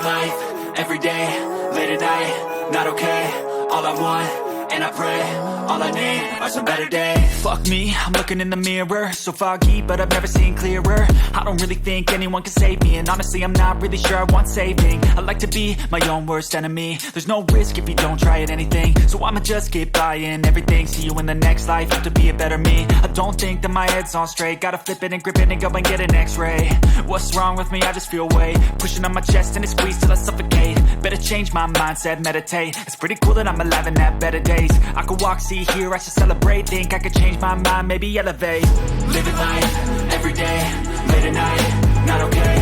Living life, everyday, late at night, not okay. All I want, and I pray, all I need are some better days. Fuck me, I'm looking in the mirror, so foggy, but I've never seen clearer. I don't really think anyone can save me, and honestly I'm not really sure I want saving. I like to be my own worst enemy. There's no risk if you don't try at anything, so I'ma just keep buying everything. See you in the next life, have to be a better me. I don't think that my head's on straight, gotta flip it and grip it and go and get an x-ray. What's wrong with me? I just feel weight pushing on my chest and it squeezes till I suffocate. Better change my mindset, meditate. It's pretty cool that I'm alive and have better days. I could walk, see, hear, I should celebrate. Think I could change my mind, maybe elevate. Living life, everyday, late at night, not okay.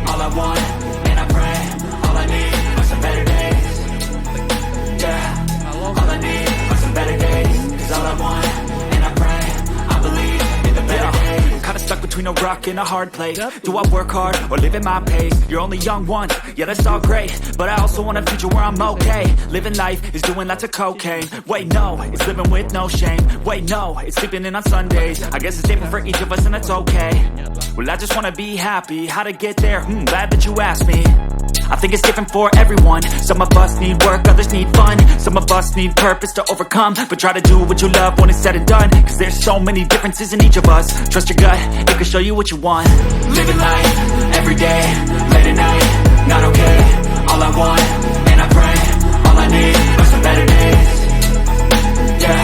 All I want, and I pray, all I need are some better days. Yeah, all I need are some better days. Cause all I want, and I pray, I believe in the better days. Kinda stuck between a rock and a hard place. Do I work hard or live at my pace? You're only young once, yeah that's all great, but I also want a future where I'm okay. Living life is doing lots of cocaine. Wait no, it's living with no shame. Wait no, it's sleeping in on Sundays. I guess it's different for each of us and that's okay. Well I just wanna be happy. How to get there? Glad that you asked me. I think it's different for everyone. Some of us need work, others need fun. Some of us need purpose to overcome. But try to do what you love when it's said and done. Cause there's so many differences in each of us. Trust your gut, it can show you what you want. Living life, everyday, late at night, not okay. All I want, and I pray, all I need